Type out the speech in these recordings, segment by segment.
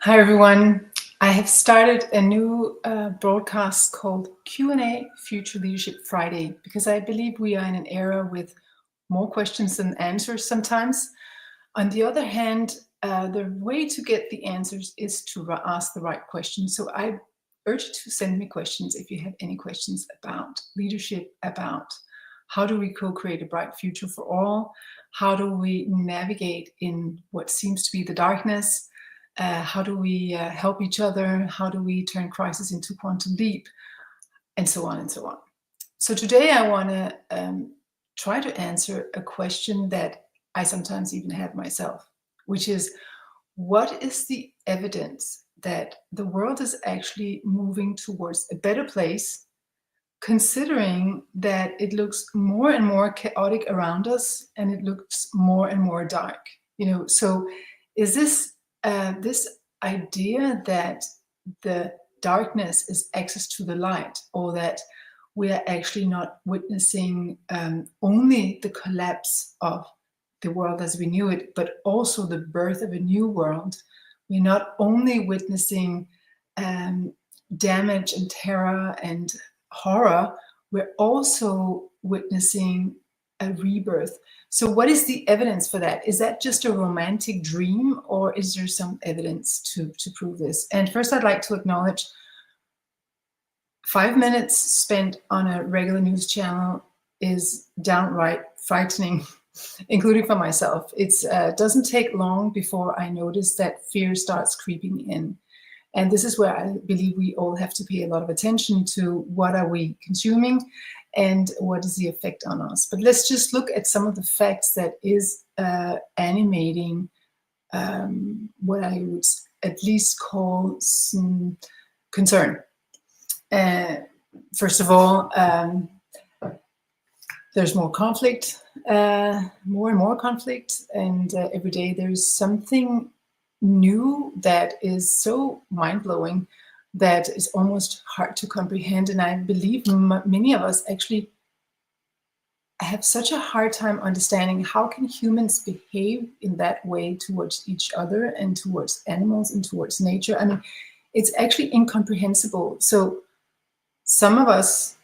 Hi everyone. I have started a new broadcast called Q&A Future Leadership Friday because I believe we are in an era with more questions than answers sometimes. On the other hand, the way to get the answers is to ask the right questions. So I urge you to send me questions if you have any questions about leadership, about how do we co-create a bright future for all? How do we navigate in what seems to be the darkness? How do we help each other? How do we turn crisis into quantum leap? And so on and so on. So today I want to try to answer a question that I sometimes even have myself, which is, what is the evidence that the world is actually moving towards a better place, considering that it looks more and more chaotic around us and it looks more and more dark? So is this idea that the darkness is access to the light, or that we are actually not witnessing only the collapse of the world as we knew it, but also the birth of a new world? We're not only witnessing damage and terror and horror, we're also witnessing a rebirth. So what is the evidence for that? Is that just a romantic dream, or is there some evidence to prove this? And first, I'd like to acknowledge 5 minutes spent on a regular news channel is downright frightening, including for myself. It doesn't take long before I notice that fear starts creeping in. And this is where I believe we all have to pay a lot of attention to what are we consuming and what is the effect on us. But let's just look at some of the facts that is animating what I would at least call some concern. First of all, there's more conflict, more and more conflict, and every day there's something new that is so mind-blowing that is almost hard to comprehend. And I believe many of us actually have such a hard time understanding how can humans behave in that way towards each other and towards animals and towards nature. I mean, it's actually incomprehensible. So some of us,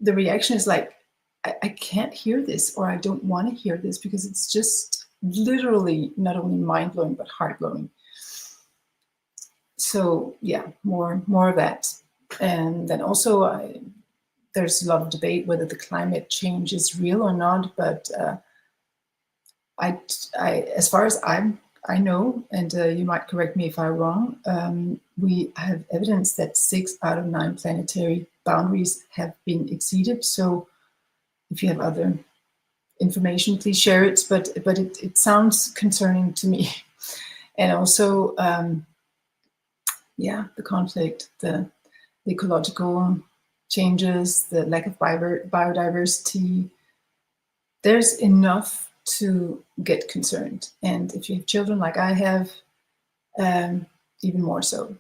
the reaction is like, I can't hear this, or I don't want to hear this, because it's just literally not only mind-blowing but heart-blowing. So yeah, more of that. And then also there's a lot of debate whether the climate change is real or not, but I as far as I know, and you might correct me if I'm wrong, we have evidence that 6 out of 9 planetary boundaries have been exceeded. So if you have other information, please share it, but it sounds concerning to me. And also, yeah, the conflict, the ecological changes, the lack of biodiversity, there's enough to get concerned. And if you have children like I have, even more so.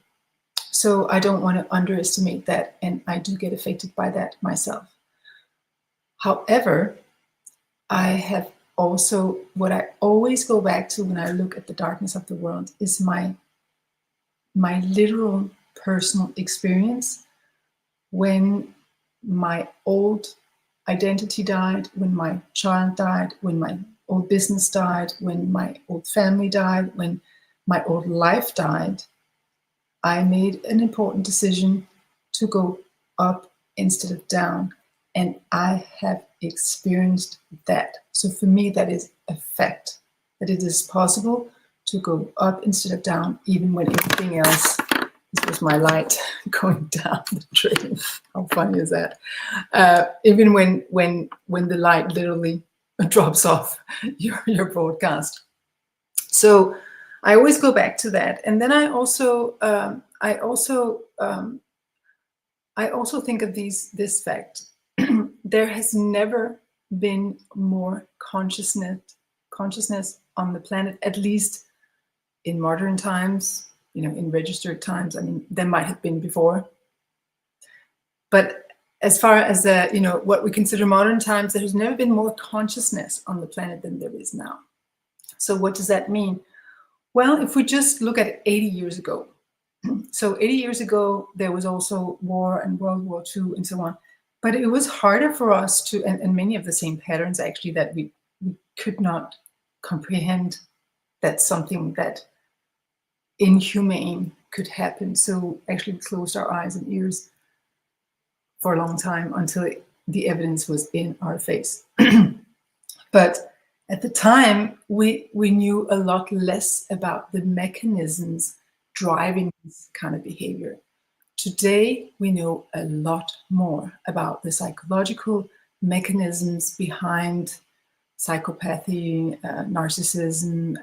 So I don't want to underestimate that, and I do get affected by that myself. However, I have also, what I always go back to when I look at the darkness of the world is my literal personal experience when my old identity died, when my child died, when my old business died, when my old family died, when my old life died. I made an important decision to go up instead of down. And I have experienced that. So for me, that is a fact, that it is possible to go up instead of down, even when everything else, this was my light going down the drain. How funny is that? Even when the light literally drops off your broadcast. So I always go back to that. And then I also think of this fact. There has never been more consciousness on the planet, at least in modern times, in registered times. I mean, there might have been before. But as far as, what we consider modern times, there has never been more consciousness on the planet than there is now. So what does that mean? Well, if we just look at 80 years ago, so 80 years ago, there was also war and World War II and so on. But it was harder for us to, and many of the same patterns actually, that we could not comprehend that something that inhumane could happen. So actually we closed our eyes and ears for a long time until the evidence was in our face. But at the time, we knew a lot less about the mechanisms driving this kind of behavior. Today, we know a lot more about the psychological mechanisms behind psychopathy, narcissism,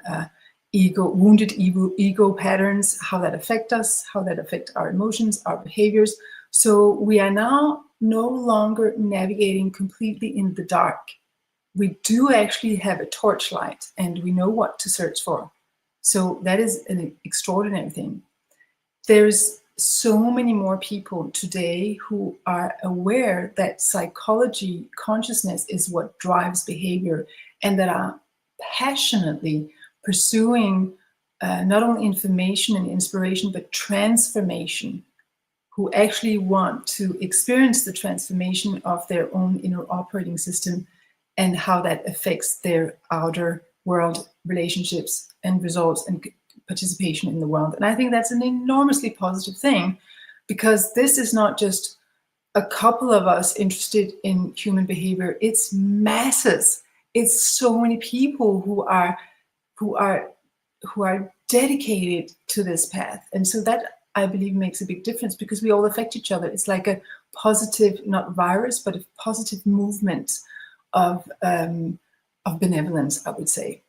wounded ego patterns, how that affect us, how that affect our emotions, our behaviors. So we are now no longer navigating completely in the dark. We do actually have a torchlight and we know what to search for. So that is an extraordinary thing. There's so many more people today who are aware that psychology, consciousness is what drives behavior, and that are passionately pursuing not only information and inspiration, but transformation, who actually want to experience the transformation of their own inner operating system and how that affects their outer world relationships and results and participation in the world. And I think that's an enormously positive thing, because this is not just a couple of us interested in human behavior. It's masses. It's so many people who are dedicated to this path. And so that, I believe, makes a big difference, because we all affect each other. It's like a positive, not virus, but a positive movement of benevolence, I would say.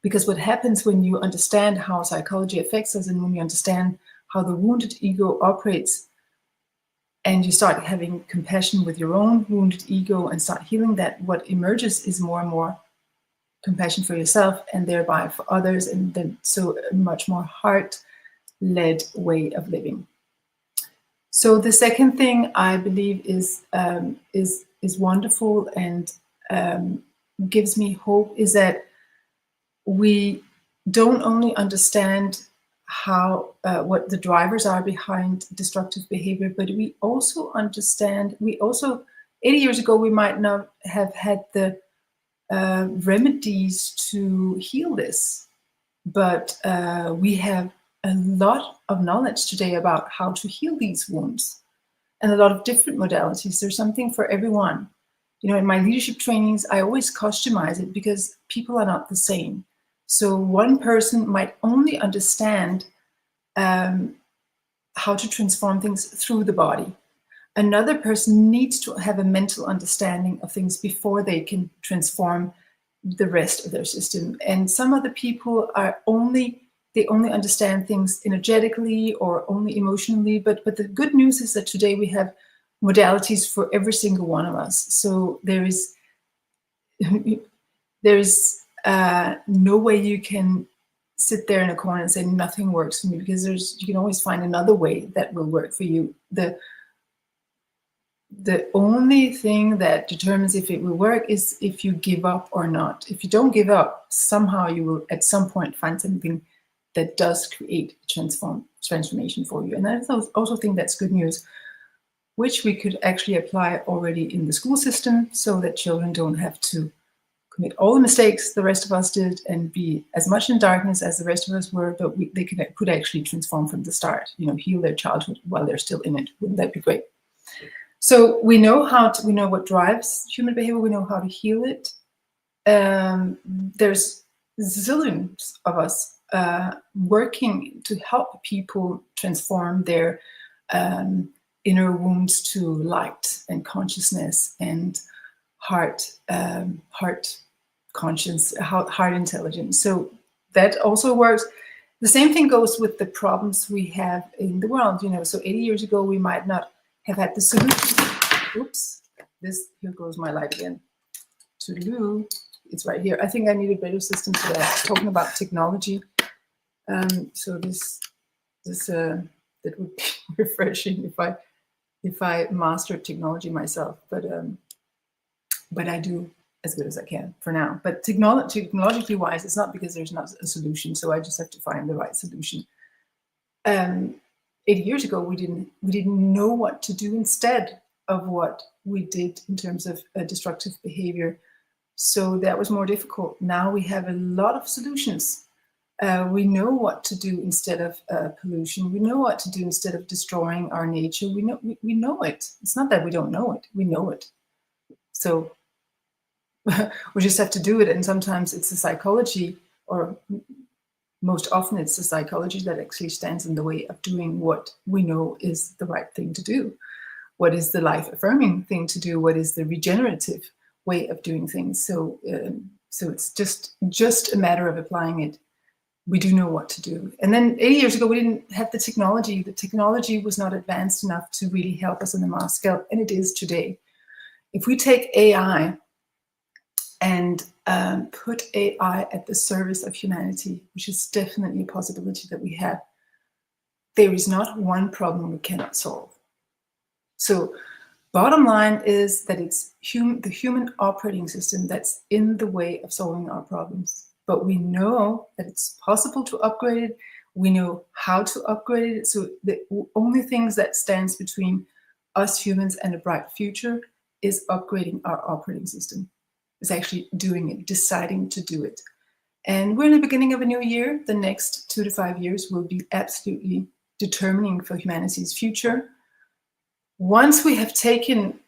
Because what happens when you understand how psychology affects us, and when you understand how the wounded ego operates, and you start having compassion with your own wounded ego and start healing that, what emerges is more and more compassion for yourself and thereby for others, and then so a much more heart-led way of living. So the second thing I believe is wonderful and gives me hope is that we don't only understand how what the drivers are behind destructive behavior, but we also understand. 80 years ago, we might not have had the remedies to heal this, but we have a lot of knowledge today about how to heal these wounds, and a lot of different modalities. There's something for everyone. You know, in my leadership trainings, I always customize it because people are not the same. So one person might only understand how to transform things through the body. Another person needs to have a mental understanding of things before they can transform the rest of their system. And some other people are only understand things energetically or only emotionally. But the good news is that today we have modalities for every single one of us. So there is no way you can sit there in a corner and say nothing works for me, because you can always find another way that will work for you. The only thing that determines if it will work is if you give up or not. If you don't give up, somehow you will at some point find something that does create transformation for you. And I also think that's good news, which we could actually apply already in the school system, so that children don't have to commit all the mistakes the rest of us did and be as much in darkness as the rest of us were, but they could actually transform from the start, heal their childhood while they're still in it. Wouldn't that be great? So we know what drives human behavior. We know how to heal it. There's zillions of us working to help people transform their inner wounds to light and consciousness and heart conscience, heart intelligence. So that also works. The same thing goes with the problems we have in the world. So 80 years ago, we might not have had the solution. Oops, here goes my light again. Toodaloo, it's right here. I think I need a better system for that. Talking about technology. So that would be refreshing if I mastered technology myself. But I do as good as I can for now. But technologically wise, it's not because there's not a solution. So I just have to find the right solution. 8 years ago, we didn't know what to do instead of what we did in terms of destructive behavior. So that was more difficult. Now we have a lot of solutions. We know what to do instead of pollution. We know what to do instead of destroying our nature. We know it. It's not that we don't know it. We know it. So we just have to do it. And sometimes it's the psychology, or most often it's the psychology, that actually stands in the way of doing what we know is the right thing to do. What is the life-affirming thing to do? What is the regenerative way of doing things? So it's just a matter of applying it. We do know what to do. And then 80 years ago, we didn't have the technology. The technology was not advanced enough to really help us on a mass scale, and it is today. If we take AI and put AI at the service of humanity, which is definitely a possibility that we have, there is not one problem we cannot solve. So bottom line is that it's the human operating system that's in the way of solving our problems. But we know that it's possible to upgrade it. We know how to upgrade it. So the only things that stands between us humans and a bright future is upgrading our operating system. It's actually doing it, deciding to do it. And we're in the beginning of a new year. The next 2 to 5 years will be absolutely determining for humanity's future. Once we have taken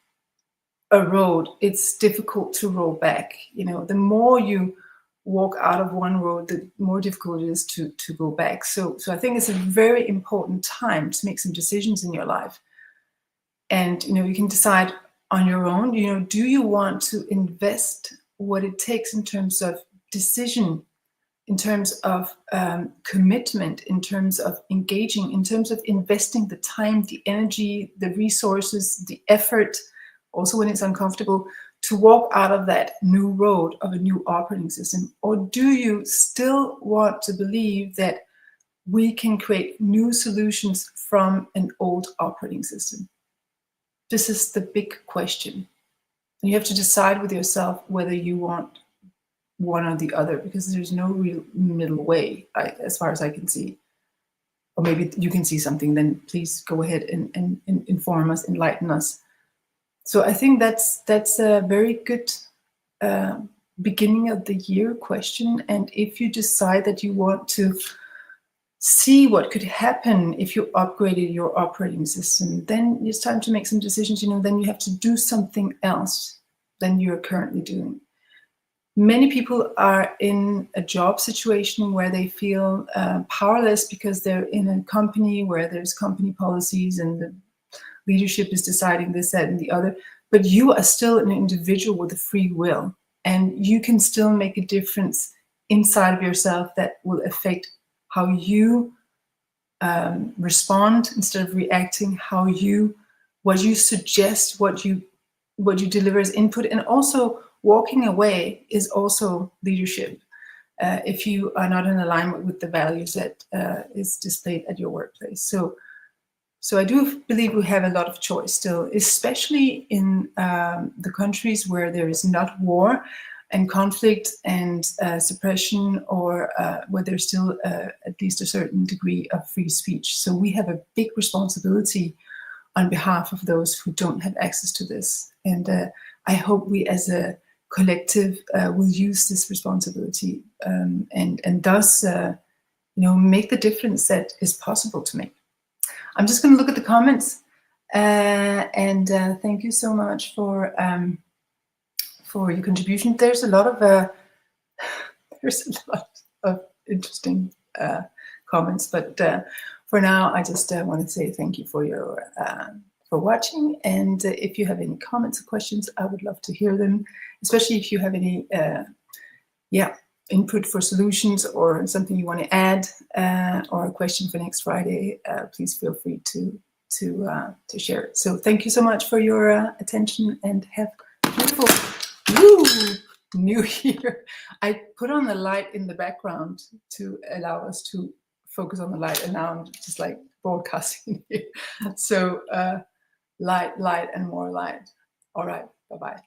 a road, it's difficult to roll back. You know, the more you walk out of one road, the more difficult it is to go back. So I think it's a very important time to make some decisions in your life. And, you know, you can decide on your own, you know, do you want to invest what it takes in terms of decision, in terms of commitment, in terms of engaging, in terms of investing the time, the energy, the resources, the effort, also when it's uncomfortable, to walk out of that new road of a new operating system? Or do you still want to believe that we can create new solutions from an old operating system? This is the big question. And you have to decide with yourself whether you want one or the other, because there's no real middle way, as far as I can see. Or maybe you can see something, then please go ahead and inform us, enlighten us. So I think that's a very good beginning of the year question. And if you decide that you want to see what could happen if you upgraded your operating system, then it's time to make some decisions. You know, then you have to do something else than you're currently doing. Many people are in a job situation where they feel powerless because they're in a company where there's company policies and the leadership is deciding this, that, and the other. But you are still an individual with a free will, and you can still make a difference inside of yourself that will affect how you respond instead of reacting, what you suggest, what you deliver as input. And also walking away is also leadership if you are not in alignment with the values that is displayed at your workplace. So I do believe we have a lot of choice still, especially in the countries where there is not war and conflict and suppression, or where there's still at least a certain degree of free speech. So we have a big responsibility on behalf of those who don't have access to this. And I hope we as a collective will use this responsibility and thus make the difference that is possible to make. I'm just going to look at the comments and thank you so much for your contribution. There's a lot of interesting comments, but for now, I just want to say thank you for your for watching. And if you have any comments or questions, I would love to hear them, especially if you have any input for solutions or something you want to add or a question for next Friday. Please feel free to share it. So thank you so much for your attention, and have a beautiful new year. I put on the light in the background to allow us to focus on the light, and now I'm just like broadcasting here. So light and more light. All right, bye-bye.